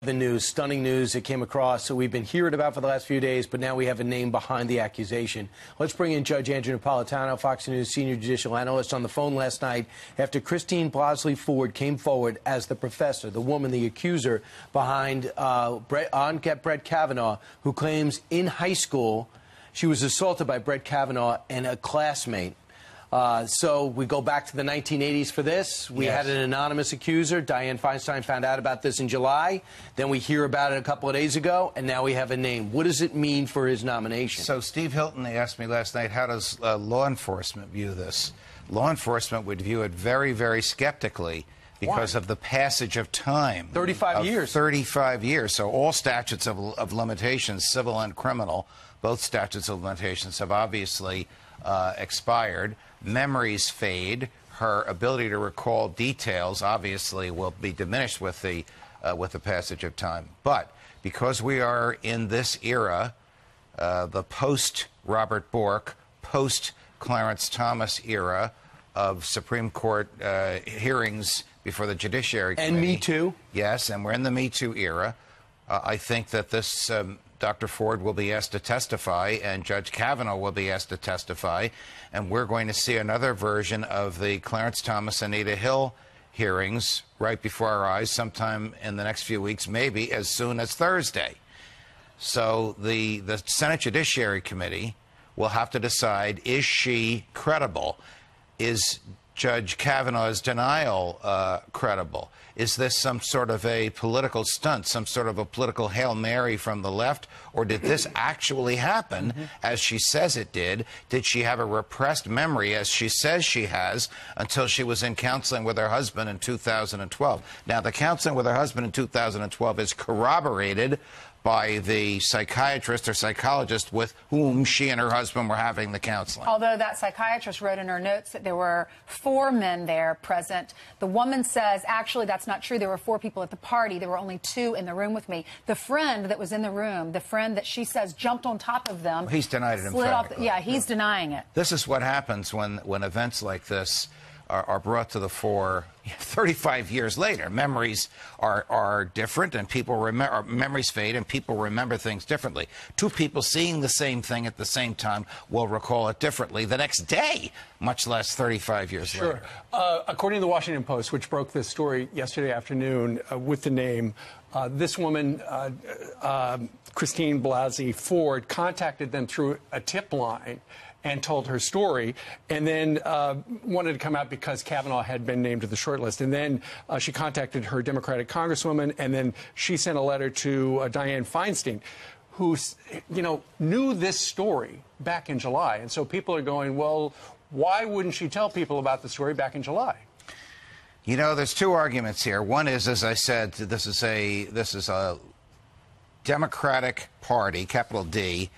The news, stunning news that came across, so we've been hearing about for the last few days, but now we have a name behind the accusation. Let's bring in Judge Andrew Napolitano, Fox News senior judicial analyst, on the phone last night after Christine Blasey Ford came forward as the professor, the woman, the accuser behind Brett Kavanaugh, who claims in high school she was assaulted by Brett Kavanaugh and a classmate. So we go back to the 1980s for this. We had an anonymous accuser. Dianne Feinstein found out about this in July. Then we hear about it a couple of days ago, and now we have a name. What does it mean for his nomination? So Steve Hilton, they asked me last night, how does law enforcement view this? Law enforcement would view it very, very skeptically because of the passage of time. 35 years. 35 years. So all statutes of limitations, civil and criminal, both statutes of limitations have obviously expired. Memories fade. Her ability to recall details obviously will be diminished with the passage of time. But because we are in this era, the post-Robert Bork, post-Clarence Thomas era of Supreme Court hearings before the Judiciary Committee. And Me Too. Yes, and we're in the Me Too era. I think that this Dr. Ford will be asked to testify, and Judge Kavanaugh will be asked to testify, and we're going to see another version of the Clarence Thomas, Anita Hill hearings right before our eyes sometime in the next few weeks, maybe as soon as Thursday. So the Senate Judiciary Committee will have to decide, is she credible? Is Judge Kavanaugh's denial credible? Is this some sort of a political stunt, some sort of a political Hail Mary from the left? Or did this actually happen as she says it did? Did she have a repressed memory, as she says she has, until she was in counseling with her husband in 2012? Now, the counseling with her husband in 2012 is corroborated by the psychiatrist or psychologist with whom she and her husband were having the counseling. Although that psychiatrist wrote in her notes that there were 4 men there present. The woman says, actually, that's not true. There were 4 people at the party. There were only 2 in the room with me. The friend that was in the room, the friend that she says jumped on top of them. He's denied it emphatically. Yeah, he's denying it. This is what happens when events like this are brought to the fore 35 years later. Memories are different, and people remember, memories fade, and people remember things differently. 2 people seeing the same thing at the same time will recall it differently the next day, much less 35 years later. According to the Washington Post, which broke this story yesterday afternoon with the name, this woman, Christine Blasey Ford, contacted them through a tip line and told her story, and then wanted to come out because Kavanaugh had been named to the short list. And then she contacted her Democratic congresswoman, and then she sent a letter to Dianne Feinstein, who, knew this story back in July. And so people are going, well, why wouldn't she tell people about the story back in July? You know, there's 2 arguments here. One is, as I said, this is a Democratic Party, capital D,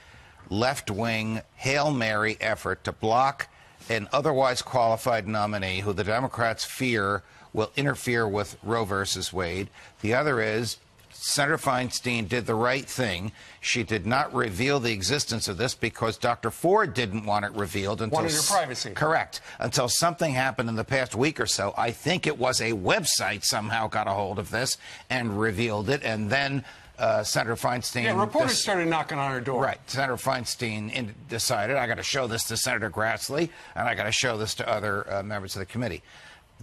left-wing Hail Mary effort to block an otherwise qualified nominee who the Democrats fear will interfere with Roe versus Wade. The other is Senator Feinstein did the right thing. She did not reveal the existence of this because Dr. Ford didn't want it revealed until... Wanted her privacy. Correct. Until something happened in the past week or so. I think it was a website somehow got a hold of this and revealed it, and then Senator Feinstein... Yeah, reporters started knocking on her door. Right. Senator Feinstein decided, I got to show this to Senator Grassley, and I got to show this to other members of the committee.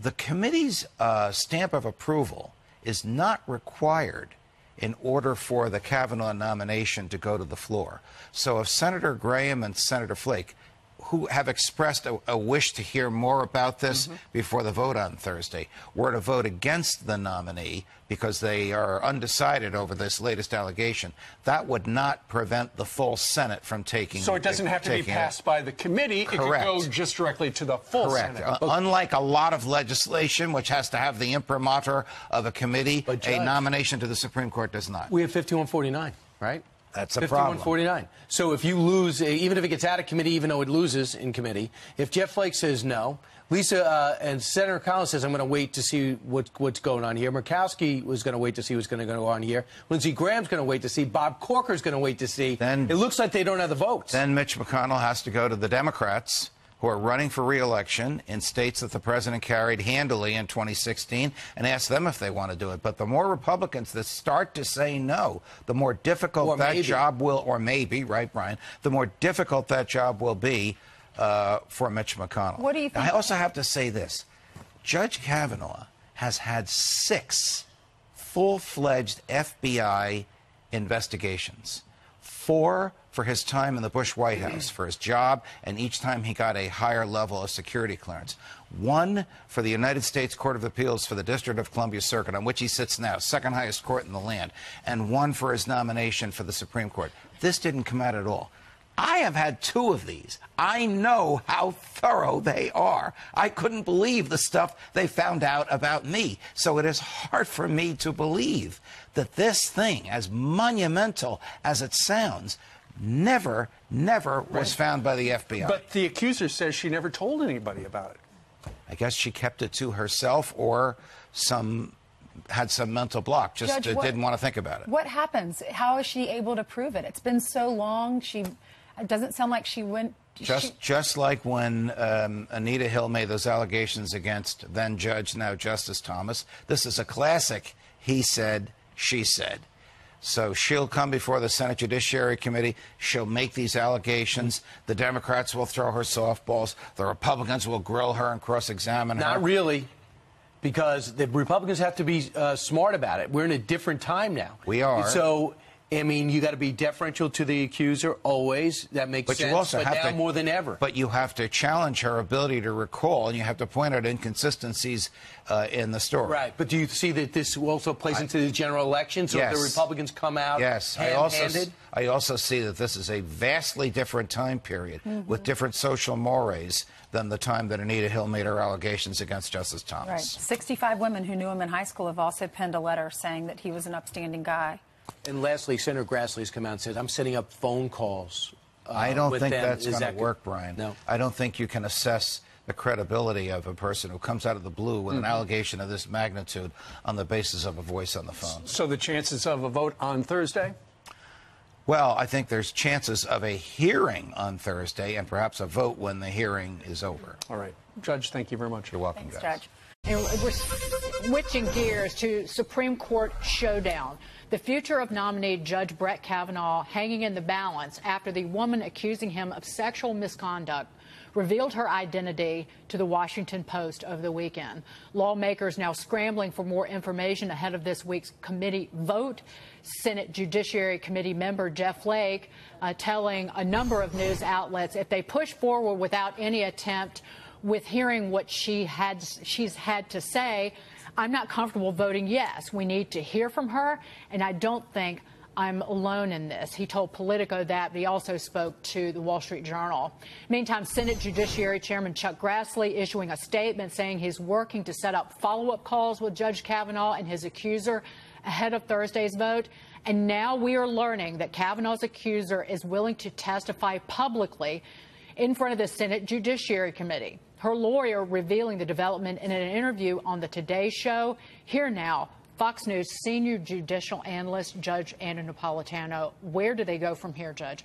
The committee's stamp of approval is not required in order for the Kavanaugh nomination to go to the floor. So if Senator Graham and Senator Flake, who have expressed a wish to hear more about this before the vote on Thursday, were to vote against the nominee because they are undecided over this latest allegation, that would not prevent the full Senate from taking... So it doesn't have to be passed by the committee. Correct. It could go just directly to the full Senate. Unlike a lot of legislation, which has to have the imprimatur of a committee, But Judge, a nomination to the Supreme Court does not. We have 51-49, right? That's a problem. 51-49. So if you lose, even if it gets out of committee, even though it loses in committee, if Jeff Flake says no, Lisa and Senator Collins says, I'm going to wait to see what's going on here. Murkowski was going to wait to see what's going to go on here. Lindsey Graham's going to wait to see. Bob Corker's going to wait to see. Then it looks like they don't have the votes. Then Mitch McConnell has to go to the Democrats who are running for re-election in states that the president carried handily in 2016 and ask them if they want to do it. But the more Republicans that start to say no, the more difficult that job will, or maybe, right, Brian, the more difficult that job will be for Mitch McConnell. What do you think? I also have to say this. Judge Kavanaugh has had 6 full-fledged FBI investigations. 4 for his time in the Bush White House, for his job, and each time he got a higher level of security clearance. 1 for the United States Court of Appeals for the District of Columbia Circuit, on which he sits now, second highest court in the land, and 1 for his nomination for the Supreme Court. This didn't come out at all. I have had 2 of these. I know how thorough they are. I couldn't believe the stuff they found out about me. So it is hard for me to believe that this thing, as monumental as it sounds, never was found by the FBI. But the accuser says she never told anybody about it. I guess she kept it to herself, or had some mental block, just Judge, didn't want to think about it. What happens? How is she able to prove it? It's been so long. It doesn't sound like she went. Just like when Anita Hill made those allegations against then Judge, now Justice Thomas. This is a classic he said, she said. So she'll come before the Senate Judiciary Committee. She'll make these allegations. The Democrats will throw her softballs. The Republicans will grill her and cross-examine her. Not really, because the Republicans have to be smart about it. We're in a different time now. We are. So, I mean, you got to be deferential to the accuser always. That makes sense. You also but have now to, more than ever. But you have to challenge her ability to recall, and you have to point out inconsistencies in the story. Right. But do you see that this also plays into the general election? So yes. if the Republicans come out ham-handed? I also see that this is a vastly different time period with different social mores than the time that Anita Hill made her allegations against Justice Thomas. Right. 65 women who knew him in high school have also penned a letter saying that he was an upstanding guy. And lastly, Senator Grassley has come out and said, I'm setting up phone calls I don't with think them. that's going to work, Brian. No. I don't think you can assess the credibility of a person who comes out of the blue with an allegation of this magnitude on the basis of a voice on the phone. So the chances of a vote on Thursday? Well, I think there's chances of a hearing on Thursday and perhaps a vote when the hearing is over. All right. Judge, thank you very much. You're welcome, Thanks, guys. Judge. And we're switching gears to Supreme Court showdown. The future of nominee Judge Brett Kavanaugh hanging in the balance after the woman accusing him of sexual misconduct revealed her identity to the Washington Post over the weekend. Lawmakers now scrambling for more information ahead of this week's committee vote. Senate Judiciary Committee member Jeff Flake telling a number of news outlets if they push forward without any attempt with hearing what she's had to say, I'm not comfortable voting yes. We need to hear from her, and I don't think I'm alone in this. He told Politico that, but he also spoke to the Wall Street Journal. Meantime, Senate Judiciary Chairman Chuck Grassley issuing a statement saying he's working to set up follow-up calls with Judge Kavanaugh and his accuser ahead of Thursday's vote. And now we are learning that Kavanaugh's accuser is willing to testify publicly in front of the Senate Judiciary Committee. Her lawyer revealing the development in an interview on the Today Show. Here now, Fox News senior judicial analyst Judge Andrew Napolitano. Where do they go from here, Judge?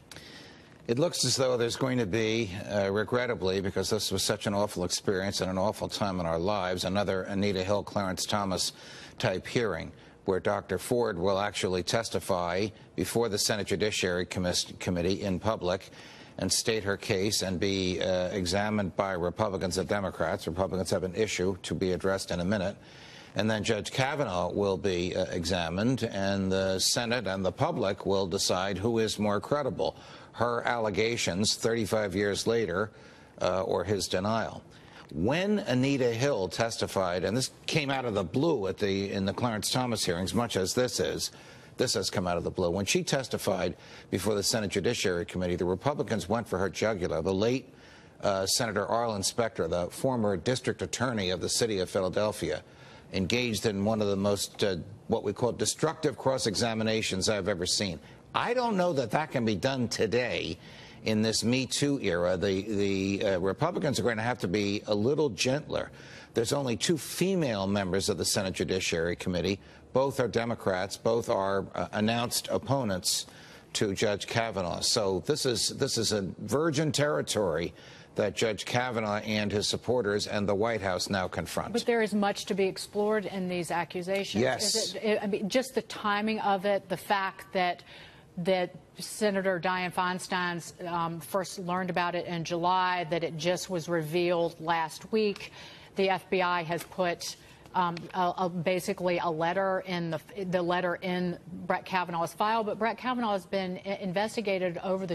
It looks as though there's going to be, regrettably, because this was such an awful experience and an awful time in our lives, another Anita Hill, Clarence Thomas type hearing where Dr. Ford will actually testify before the Senate Judiciary Committee in public and state her case and be examined by Republicans and Democrats. Republicans have an issue to be addressed in a minute. And then Judge Kavanaugh will be examined, and the Senate and the public will decide who is more credible, her allegations 35 years later or his denial. When Anita Hill testified, and this came out of the blue in the Clarence Thomas hearings, much as this has come out of the blue. When she testified before the Senate Judiciary Committee, the Republicans went for her jugular. The late Senator Arlen Specter, the former district attorney of the city of Philadelphia, engaged in one of the most, what we call destructive cross-examinations I've ever seen. I don't know that that can be done today in this Me Too era. The Republicans are going to have to be a little gentler. There's only 2 female members of the Senate Judiciary Committee. Both are Democrats. Both are announced opponents to Judge Kavanaugh. So this is a virgin territory that Judge Kavanaugh and his supporters and the White House now confront. But there is much to be explored in these accusations. Yes. I mean, just the timing of it, the fact that Senator Dianne Feinstein first learned about it in July, that it just was revealed last week. The FBI has put basically a letter in the letter in Brett Kavanaugh's file, but Brett Kavanaugh has been investigated over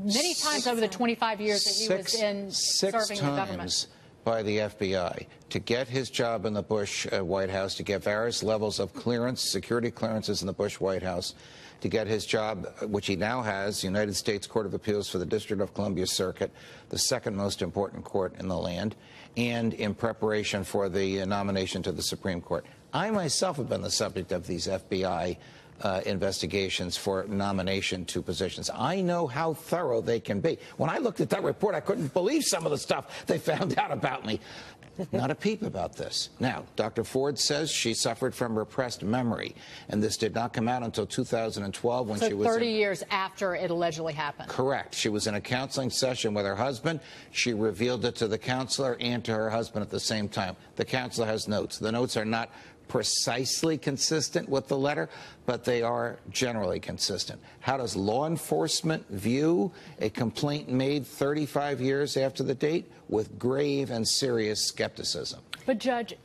many times over the 25 years that he was in serving the government. By the FBI to get his job in the Bush White House, to get various levels of clearance, security clearances in the Bush White House, to get his job, which he now has, United States Court of Appeals for the District of Columbia Circuit, the second most important court in the land, and in preparation for the nomination to the Supreme Court. I myself have been the subject of these FBI investigations for nomination to positions. I know how thorough they can be. When I looked at that report, I couldn't believe some of the stuff they found out about me. Not a peep about this. Now, Dr. Ford says she suffered from repressed memory, and this did not come out until 2012 when she was 30 years after it allegedly happened. Correct. She was in a counseling session with her husband. She revealed it to the counselor and to her husband at the same time. The counselor has notes. The notes are not precisely consistent with the letter, but they are generally consistent. How does law enforcement view a complaint made 35 years after the date? With grave and serious skepticism. But, Judge,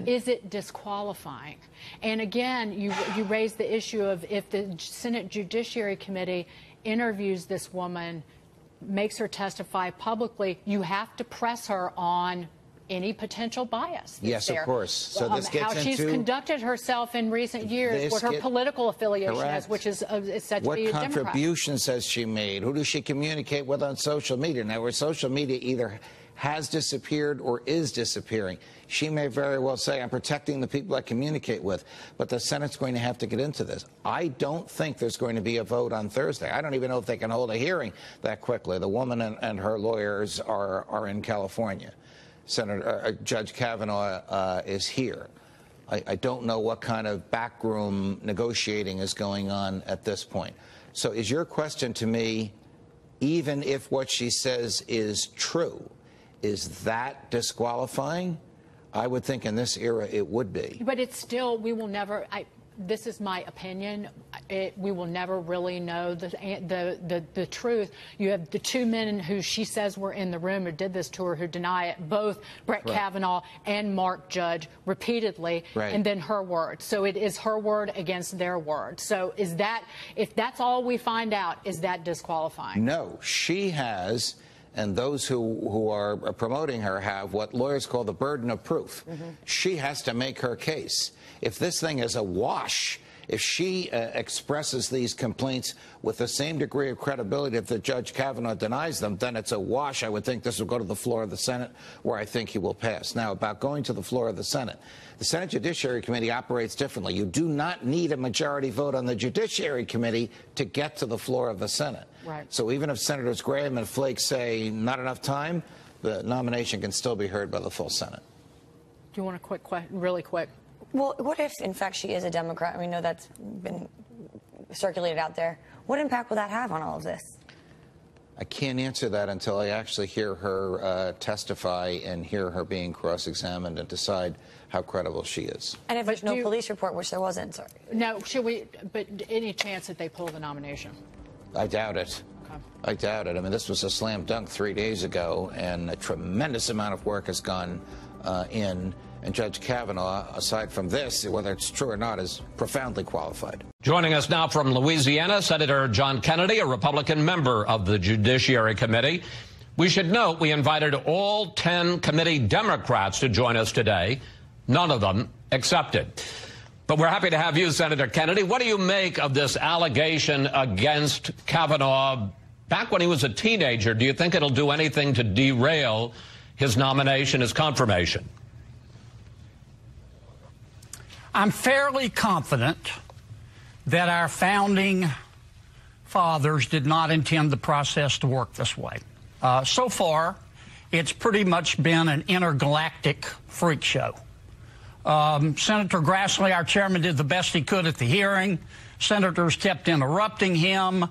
is it disqualifying? And again, you raise the issue of if the Senate Judiciary Committee interviews this woman, makes her testify publicly, you have to press her on any potential bias. Yes, of course. So this gets how she's conducted herself in recent years, what her political affiliation is, which is said to be a Democrat. What contributions has she made? Who does she communicate with on social media? Now, where social media either has disappeared or is disappearing, she may very well say, I'm protecting the people I communicate with, but the Senate's going to have to get into this. I don't think there's going to be a vote on Thursday. I don't even know if they can hold a hearing that quickly. The woman and her lawyers are in California. Judge Kavanaugh is here. I don't know what kind of backroom negotiating is going on at this point. So is your question to me, even if what she says is true, is that disqualifying? I would think in this era it would be. But it's still, we will never, this is my opinion, we will never really know the truth. You have the two men who she says were in the room or did this to her who deny it, both Brett Kavanaugh and Mark Judge repeatedly, and then her word. So it is her word against their word. So is that, if that's all we find out, is that disqualifying? No, she has, and those who are promoting her have what lawyers call the burden of proof. She has to make her case. If this thing is a wash, if she expresses these complaints with the same degree of credibility if the Judge Kavanaugh denies them, then it's a wash. I would think this will go to the floor of the Senate, where I think he will pass. Now, about going to the floor of the Senate, the Senate Judiciary Committee operates differently. You do not need a majority vote on the Judiciary Committee to get to the floor of the Senate. So even if Senators Graham and Flake say not enough time, the nomination can still be heard by the full Senate. Do you want a quick, really quick? Well, what if, in fact, she is a Democrat? We know that's been circulated out there. What impact will that have on all of this? I can't answer that until I actually hear her testify and hear her being cross-examined and decide how credible she is. And if there's no police report, which there wasn't, sorry. No, should we, but any chance that they pull the nomination? I doubt it. I doubt it. I mean, this was a slam dunk 3 days ago, and a tremendous amount of work has gone in. And Judge Kavanaugh, aside from this, whether it's true or not, is profoundly qualified. Joining us now from Louisiana, Senator John Kennedy, a Republican member of the Judiciary Committee. We should note we invited all 10 committee Democrats to join us today. None of them accepted. But we're happy to have you, Senator Kennedy. What do you make of this allegation against Kavanaugh back when he was a teenager? Do you think it'll do anything to derail his nomination, his confirmation? I'm fairly confident that our founding fathers did not intend the process to work this way. So far, it's pretty much been an intergalactic freak show. Senator Grassley, our chairman, did the best he could at the hearing. Senators kept interrupting him.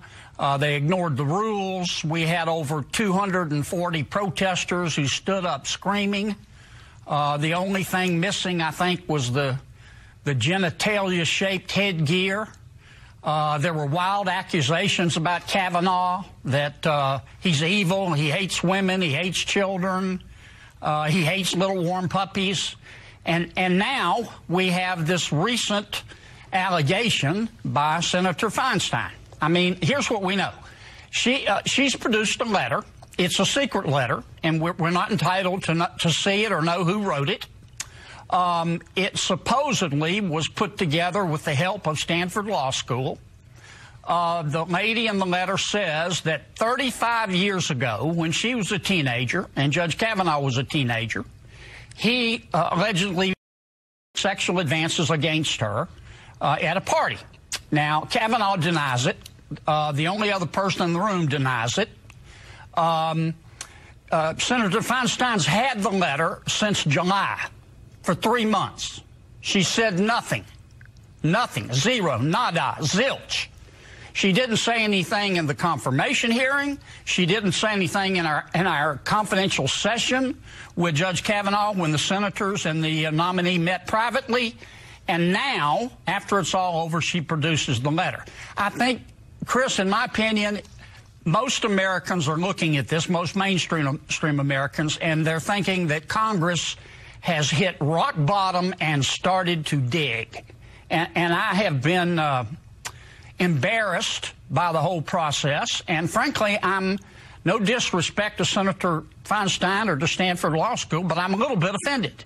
They ignored the rules. We had over 240 protesters who stood up screaming. The only thing missing, I think, was the genitalia-shaped headgear. There were wild accusations about Kavanaugh, that he's evil, he hates women, he hates children, he hates little warm puppies. And now we have this recent allegation by Senator Feinstein. I mean, here's what we know. She's produced a letter. It's a secret letter, and we're not entitled to see it or know who wrote it. It supposedly was put together with the help of Stanford Law School. The lady in the letter says that 35 years ago, when she was a teenager and Judge Kavanaugh was a teenager, he allegedly sexual advances against her at a party. Now, Kavanaugh denies it. The only other person in the room denies it. Senator Feinstein's had the letter since July for 3 months. She said nothing. Nothing. Zero. Nada. Zilch. She didn't say anything in the confirmation hearing. She didn't say anything in our confidential session with Judge Kavanaugh when the senators and the nominee met privately. And now, after it's all over, she produces the letter. I think, Chris, in my opinion, most Americans are looking at this, most mainstream Americans, and they're thinking that Congress has hit rock bottom and started to dig. And I have been embarrassed by the whole process. And frankly, I'm no disrespect to Senator Feinstein or to Stanford Law School, but I'm a little bit offended.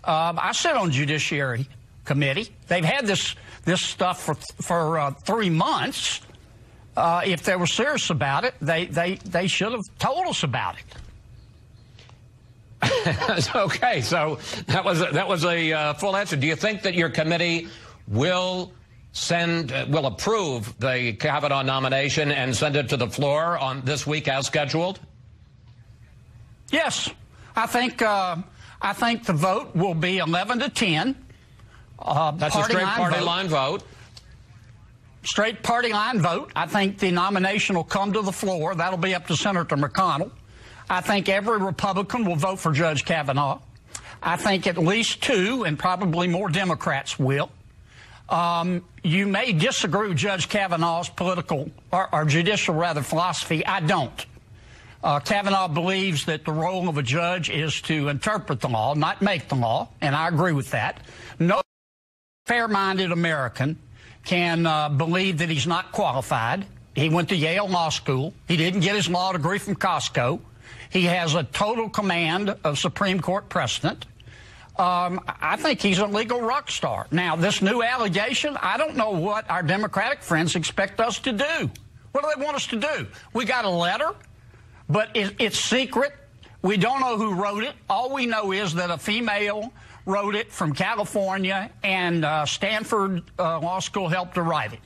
I sit on Judiciary Committee. They've had this stuff for 3 months. If they were serious about it, they should have told us about it. Okay, so that was a full answer. Do you think that your committee will approve the Kavanaugh nomination and send it to the floor on this week as scheduled? Yes, I think the vote will be 11-10. That's a straight party line vote. Straight party line vote. I think the nomination will come to the floor. That'll be up to Senator McConnell. I think every Republican will vote for Judge Kavanaugh. I think at least 2 and probably more Democrats will. You may disagree with Judge Kavanaugh's political or judicial philosophy. I don't. Kavanaugh believes that the role of a judge is to interpret the law, not make the law, and I agree with that. No fair-minded American can believe that he's not qualified. He went to Yale Law School. He didn't get his law degree from Costco. He has a total command of Supreme Court precedent. I think he's a legal rock star. Now, this new allegation, I don't know what our Democratic friends expect us to do. What do they want us to do? We got a letter, but it's secret. We don't know who wrote it. All we know is that a female wrote it from California, and Stanford Law School helped to write it.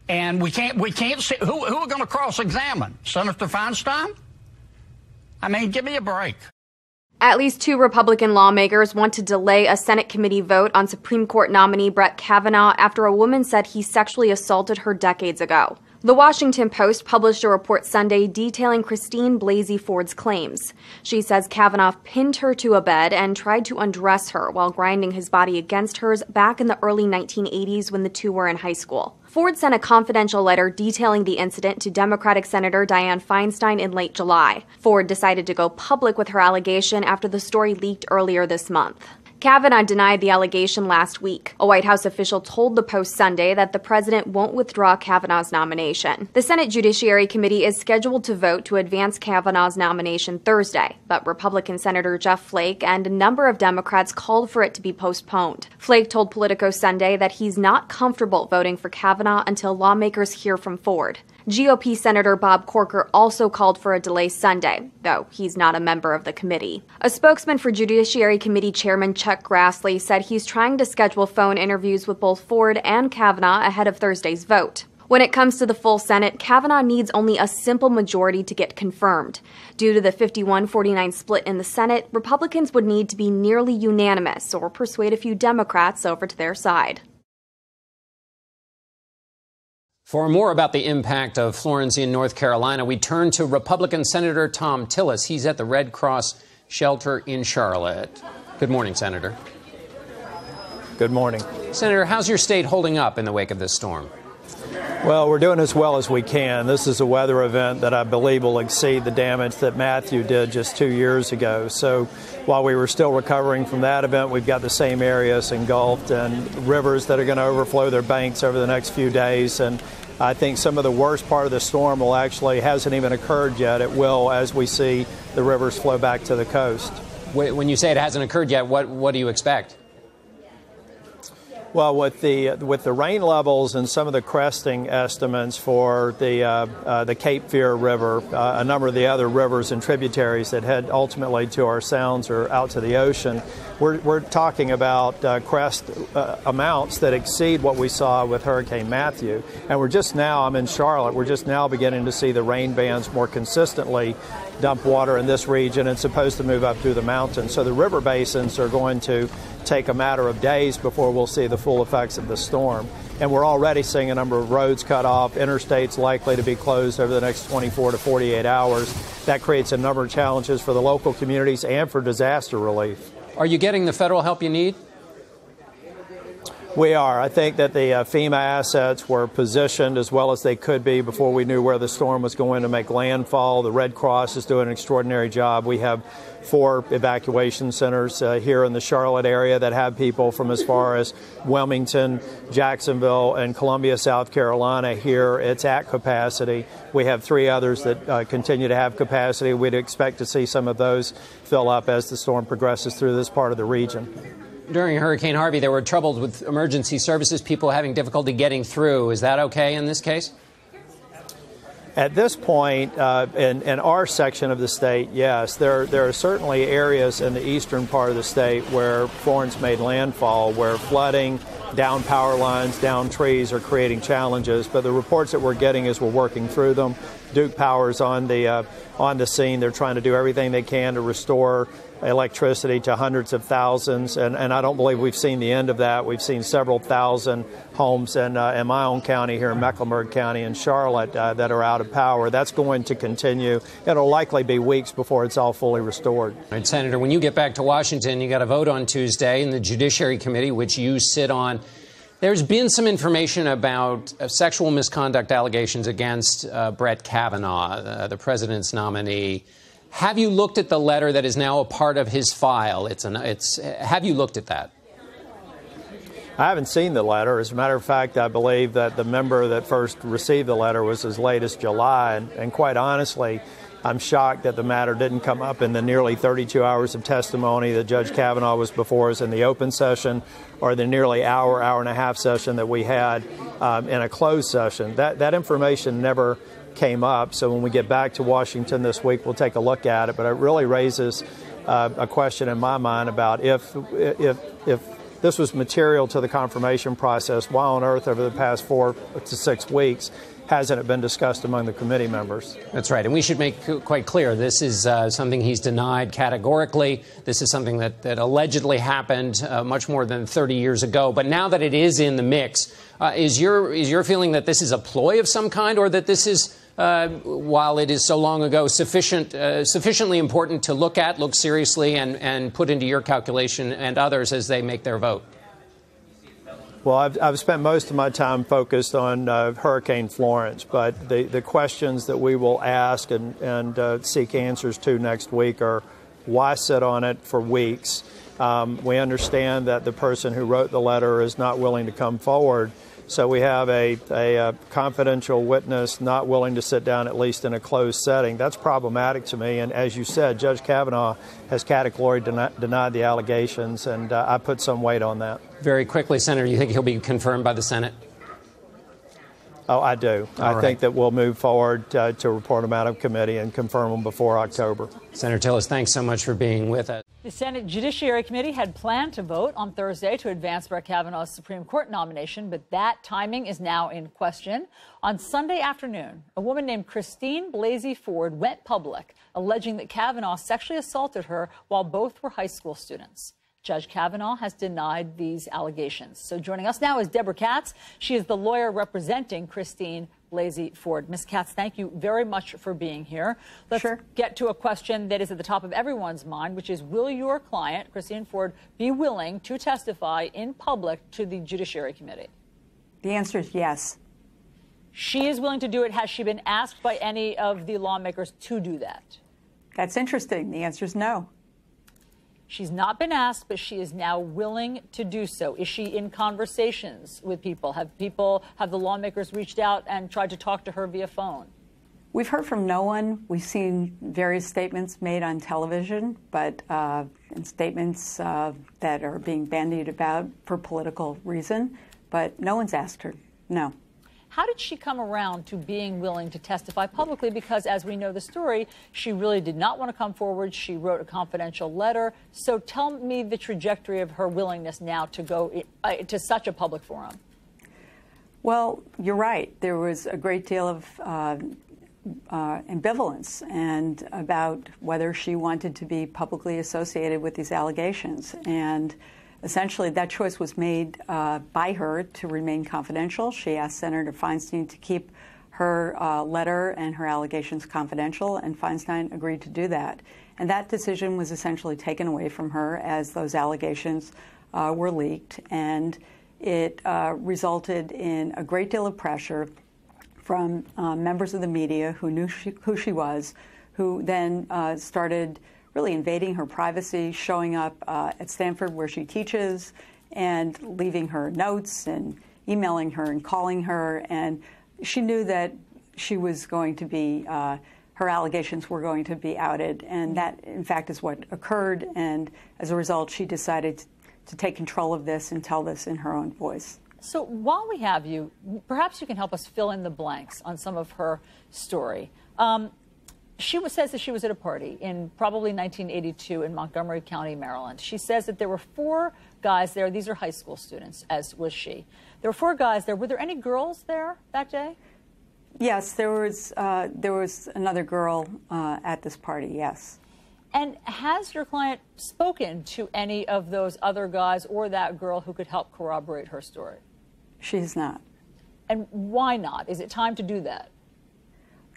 And we can't see who are going to cross-examine? Senator Feinstein? I mean, give me a break. At least 2 Republican lawmakers want to delay a Senate committee vote on Supreme Court nominee Brett Kavanaugh after a woman said he sexually assaulted her decades ago. The Washington Post published a report Sunday detailing Christine Blasey Ford's claims. She says Kavanaugh pinned her to a bed and tried to undress her while grinding his body against hers back in the early 1980s when the two were in high school. Ford sent a confidential letter detailing the incident to Democratic Senator Dianne Feinstein in late July. Ford decided to go public with her allegation after the story leaked earlier this month. Kavanaugh denied the allegation last week. A White House official told the Post Sunday that the president won't withdraw Kavanaugh's nomination. The Senate Judiciary Committee is scheduled to vote to advance Kavanaugh's nomination Thursday, but Republican Senator Jeff Flake and a number of Democrats called for it to be postponed. Flake told Politico Sunday that he's not comfortable voting for Kavanaugh until lawmakers hear from Ford. GOP Senator Bob Corker also called for a delay Sunday, though he's not a member of the committee. A spokesman for Judiciary Committee Chairman Chuck Grassley said he's trying to schedule phone interviews with both Ford and Kavanaugh ahead of Thursday's vote. When it comes to the full Senate, Kavanaugh needs only a simple majority to get confirmed. Due to the 51-49 split in the Senate, Republicans would need to be nearly unanimous or persuade a few Democrats over to their side. For more about the impact of Florence in North Carolina, we turn to Republican Senator Thom Tillis. He's at the Red Cross shelter in Charlotte. Good morning, Senator. Good morning. Senator, how's your state holding up in the wake of this storm? Well, we're doing as well as we can. This is a weather event that I believe will exceed the damage that Matthew did just 2 years ago. So while we were still recovering from that event, we've got the same areas engulfed and rivers that are going to overflow their banks over the next few days. And I think some of the worst part of the storm hasn't even occurred yet. It will as we see the rivers flow back to the coast. When you say it hasn't occurred yet, what do you expect? Well, with the rain levels and some of the cresting estimates for the Cape Fear River, a number of the other rivers and tributaries that head ultimately to our sounds or out to the ocean, we're talking about crest amounts that exceed what we saw with Hurricane Matthew. And I'm in Charlotte, we're just now beginning to see the rain bands more consistently dump water in this region. It's supposed to move up through the mountains. So the river basins are going to take a matter of days before we'll see the full effects of the storm. And we're already seeing a number of roads cut off, interstates likely to be closed over the next 24 to 48 hours. That creates a number of challenges for the local communities and for disaster relief. Are you getting the federal help you need? We are. I think that the FEMA assets were positioned as well as they could be before we knew where the storm was going to make landfall. The Red Cross is doing an extraordinary job. We have 4 evacuation centers here in the Charlotte area that have people from as far as Wilmington, Jacksonville, and Columbia, South Carolina here. It's at capacity. We have 3 others that continue to have capacity. We'd expect to see some of those fill up as the storm progresses through this part of the region. During Hurricane Harvey, there were troubles with emergency services, people having difficulty getting through. Is that okay in this case? At this point, in our section of the state, yes. There are certainly areas in the eastern part of the state where Florence made landfall, where flooding, down power lines, down trees are creating challenges. But the reports that we're getting is we're working through them. Duke Power's on the scene. They're trying to do everything they can to restore electricity to hundreds of thousands, and I don't believe we've seen the end of that. We've seen several thousand homes in my own county here in Mecklenburg County in Charlotte that are out of power. That's going to continue. It'll likely be weeks before it's all fully restored. All right, Senator, when you get back to Washington, you got a vote on Tuesday in the Judiciary Committee, which you sit on. There's been some information about sexual misconduct allegations against Brett Kavanaugh, the president's nominee. Have you looked at the letter that is now a part of his file? Have you looked at that? I haven't seen the letter. As a matter of fact, I believe that the member that first received the letter was as late as July. And quite honestly, I'm shocked that the matter didn't come up in the nearly 32 hours of testimony that Judge Kavanaugh was before us in the open session, or the nearly hour and a half session that we had in a closed session. That information never came up. So when we get back to Washington this week, we'll take a look at it. But it really raises a question in my mind about if this was material to the confirmation process, why on earth over the past 4 to 6 weeks hasn't it been discussed among the committee members? That's right. And we should make quite clear, this is something he's denied categorically. This is something that allegedly happened much more than 30 years ago. But now that it is in the mix, is your feeling that this is a ploy of some kind, or that this is, while it is so long ago, sufficiently important to look seriously and put into your calculation and others as they make their vote? Well, I've spent most of my time focused on Hurricane Florence, but the questions that we will ask and seek answers to next week are, why sit on it for weeks? We understand that the person who wrote the letter is not willing to come forward. So we have a confidential witness not willing to sit down, at least in a closed setting. That's problematic to me. And as you said, Judge Kavanaugh has categorically denied the allegations, and I put some weight on that. Very quickly, Senator, you think he'll be confirmed by the Senate? Oh, I do. I think that we'll move forward to report them out of committee and confirm them before October. Senator Tillis, thanks so much for being with us. The Senate Judiciary Committee had planned to vote on Thursday to advance Brett Kavanaugh's Supreme Court nomination, but that timing is now in question. On Sunday afternoon, a woman named Christine Blasey Ford went public, alleging that Kavanaugh sexually assaulted her while both were high school students. Judge Kavanaugh has denied these allegations. So joining us now is Deborah Katz. She is the lawyer representing Christine Blasey Ford. Ms. Katz, thank you very much for being here. Let's get to a question that is at the top of everyone's mind, which is, will your client, Christine Ford, be willing to testify in public to the Judiciary Committee? The answer is yes. She is willing to do it. Has she been asked by any of the lawmakers to do that? That's interesting. The answer is no. She's not been asked, but she is now willing to do so. Is she in conversations with people? Have the lawmakers reached out and tried to talk to her via phone? We've heard from no one. We've seen various statements made on television, but and statements that are being bandied about for political reason, but no one's asked her. No. How did she come around to being willing to testify publicly? Because as we know the story, she really did not want to come forward. She wrote a confidential letter. So tell me the trajectory of her willingness now to go to such a public forum. Well, you're right. There was a great deal of ambivalence and about whether she wanted to be publicly associated with these allegations. And essentially, that choice was made by her to remain confidential. She asked Senator Feinstein to keep her letter and her allegations confidential, and Feinstein agreed to do that. And that decision was essentially taken away from her as those allegations were leaked, and it resulted in a great deal of pressure from members of the media who knew who she was, who then started really invading her privacy, showing up at Stanford where she teaches and leaving her notes and emailing her and calling her. And she knew that she was going to be, her allegations were going to be outed. And that, in fact, is what occurred. And as a result, she decided to take control of this and tell this in her own voice. So while we have you, perhaps you can help us fill in the blanks on some of her story. She says that she was at a party in probably 1982 in Montgomery County, Maryland. She says that there were 4 guys there. These are high school students, as was she. There were 4 guys there. Were there any girls there that day? Yes, there was another girl at this party, yes. And has your client spoken to any of those other guys or that girl who could help corroborate her story? She has not. And why not? Is it time to do that?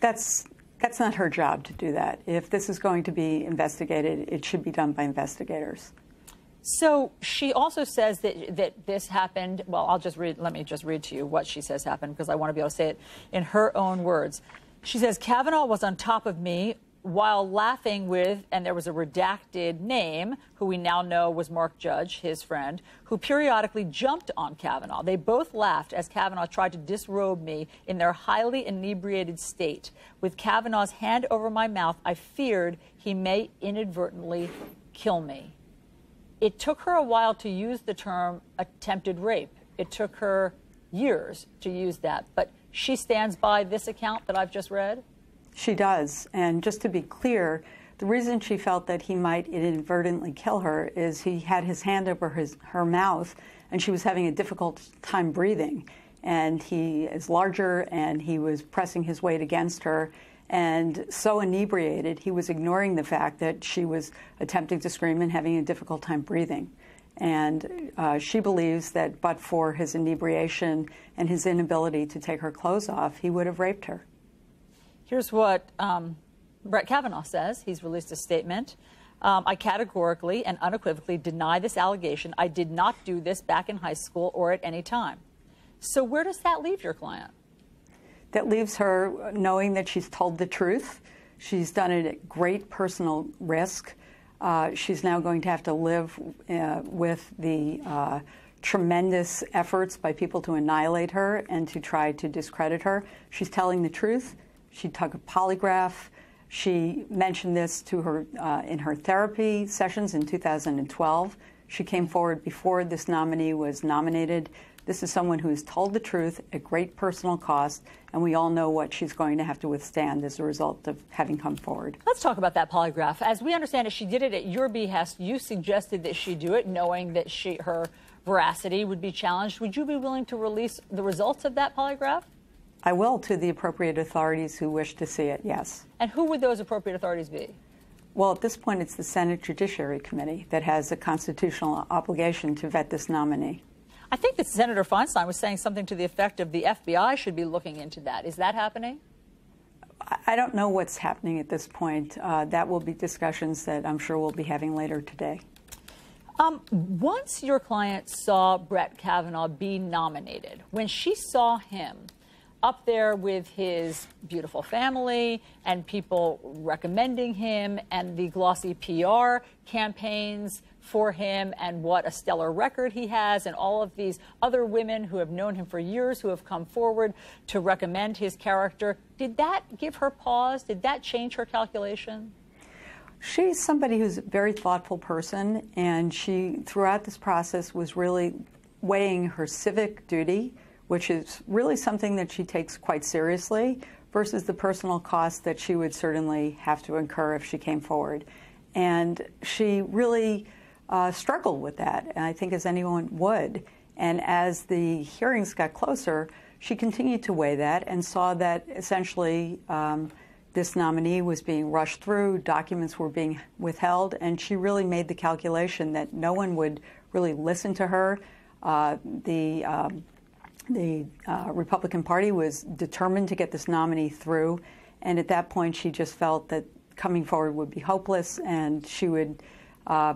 That's not her job to do that. If this is going to be investigated, it should be done by investigators. So she also says that this happened. Well, let me just read to you what she says happened, because I want to be able to say it in her own words. She says, Kavanaugh was on top of me while laughing with, and there was a redacted name, who we now know was Mark Judge, his friend, who periodically jumped on Kavanaugh. They both laughed as Kavanaugh tried to disrobe me in their highly inebriated state. With Kavanaugh's hand over my mouth, I feared he may inadvertently kill me. It took her a while to use the term attempted rape. It took her years to use that. But she stands by this account that I've just read? She does. And just to be clear, the reason she felt that he might inadvertently kill her is he had his hand over her mouth, and she was having a difficult time breathing. And he is larger, and he was pressing his weight against her. And so inebriated, he was ignoring the fact that she was attempting to scream and having a difficult time breathing. And she believes that but for his inebriation and his inability to take her clothes off, he would have raped her. Here's what Brett Kavanaugh says. He's released a statement. I categorically and unequivocally deny this allegation. I did not do this back in high school or at any time. So where does that leave your client? That leaves her knowing that she's told the truth. She's done it at great personal risk. She's now going to have to live with the tremendous efforts by people to annihilate her and to try to discredit her. She's telling the truth. She took a polygraph. She mentioned this to her in her therapy sessions in 2012. She came forward before this nominee was nominated. This is someone who has told the truth at great personal cost, and we all know what she's going to have to withstand as a result of having come forward. Let's talk about that polygraph. As we understand it, she did it at your behest. You suggested that she do it, knowing that her veracity would be challenged. Would you be willing to release the results of that polygraph? I will, to the appropriate authorities who wish to see it, yes. And who would those appropriate authorities be? Well, at this point, it's the Senate Judiciary Committee that has a constitutional obligation to vet this nominee. I think that Senator Feinstein was saying something to the effect of the FBI should be looking into that. Is that happening? I don't know what's happening at this point. That will be discussions that I'm sure we'll be having later today. Once your client saw Brett Kavanaugh be nominated, when she saw him up there with his beautiful family and people recommending him and the glossy PR campaigns for him and what a stellar record he has and all of these other women who have known him for years who have come forward to recommend his character, did that give her pause? Did that change her calculation? She's somebody who's a very thoughtful person, and she, throughout this process, was really weighing her civic duty, which is really something that she takes quite seriously, versus the personal cost that she would certainly have to incur if she came forward. And she really struggled with that, and I think as anyone would. And as the hearings got closer, she continued to weigh that and saw that essentially this nominee was being rushed through, documents were being withheld, and she really made the calculation that no one would really listen to her. The Republican Party was determined to get this nominee through, and at that point she just felt that coming forward would be hopeless and she would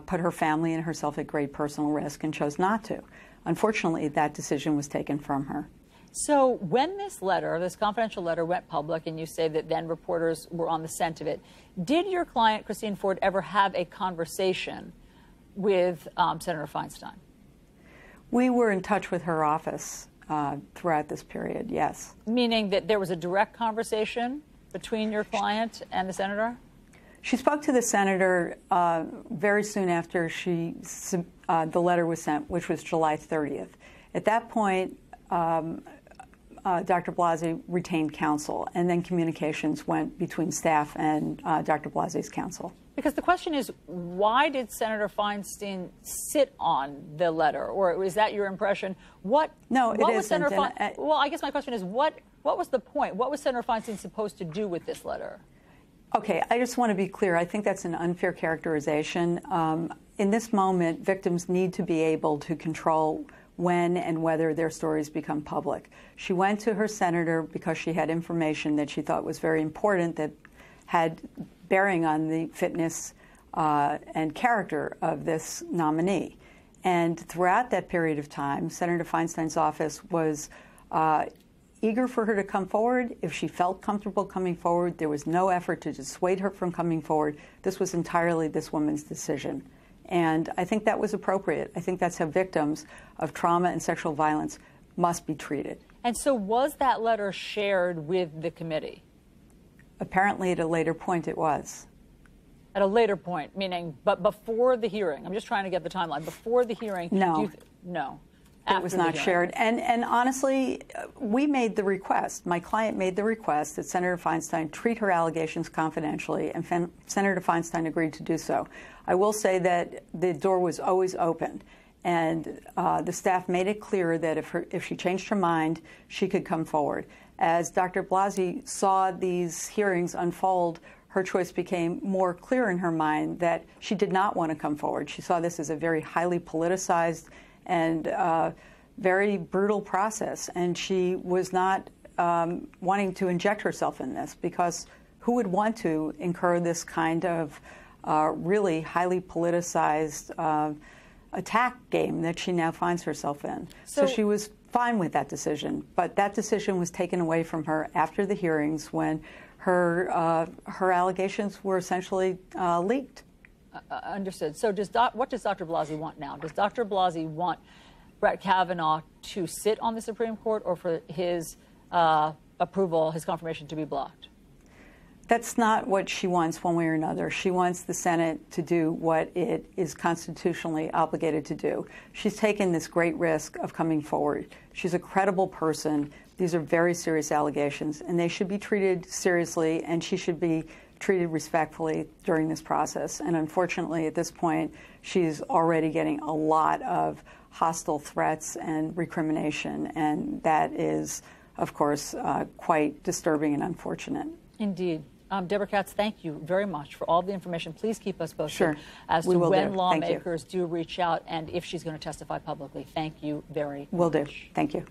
put her family and herself at great personal risk, and chose not to. Unfortunately, that decision was taken from her. So when this letter, this confidential letter, went public, and you say that then reporters were on the scent of it, did your client, Christine Ford, ever have a conversation with Senator Feinstein? We were in touch with her office throughout this period, yes. Meaning that there was a direct conversation between your client and the senator? She spoke to the senator very soon after the letter was sent, which was July 30th. At that point, Dr. Blasey retained counsel, and then communications went between staff and Dr. Blasey's counsel. Because the question is, why did Senator Feinstein sit on the letter? Or is that your impression? Well, I guess my question is, what was the point? What was Senator Feinstein supposed to do with this letter? Okay, I just want to be clear. I think that's an unfair characterization. In this moment, victims need to be able to control when and whether their stories become public. She went to her senator because she had information that she thought was very important that had bearing on the fitness and character of this nominee. And throughout that period of time, Senator Feinstein's office was eager for her to come forward. If she felt comfortable coming forward, there was no effort to dissuade her from coming forward. This was entirely this woman's decision. And I think that was appropriate. I think that's how victims of trauma and sexual violence must be treated. And so was that letter shared with the committee? Apparently at a later point it was. At a later point, meaning, but before the hearing? I'm just trying to get the timeline. Before the hearing? No. No. It was not shared. And honestly, we made the request. My client made the request that Senator Feinstein treat her allegations confidentially, and Senator Feinstein agreed to do so. I will say that the door was always open, and the staff made it clear that if she changed her mind, she could come forward. As Dr. Blasey saw these hearings unfold, her choice became more clear in her mind that she did not want to come forward. She saw this as a very highly politicized and very brutal process, and she was not wanting to inject herself in this, because who would want to incur this kind of really highly politicized attack game that she now finds herself in? So she was fine with that decision, but that decision was taken away from her after the hearings when her allegations were essentially leaked. Understood. So what does Dr. Blasey want now? Does Dr. Blasey want Brett Kavanaugh to sit on the Supreme Court, or for his approval, his confirmation, to be blocked? That's not what she wants one way or another. She wants the Senate to do what it is constitutionally obligated to do. She's taken this great risk of coming forward. She's a credible person. These are very serious allegations, and they should be treated seriously, and she should be treated respectfully during this process. And unfortunately, at this point, she's already getting a lot of hostile threats and recrimination, and that is, of course, quite disturbing and unfortunate. Indeed. Deborah Katz, thank you very much for all the information. Please keep us posted as to will when do. lawmakers do reach out and if she's going to testify publicly. Thank you very much. Will do. Thank you.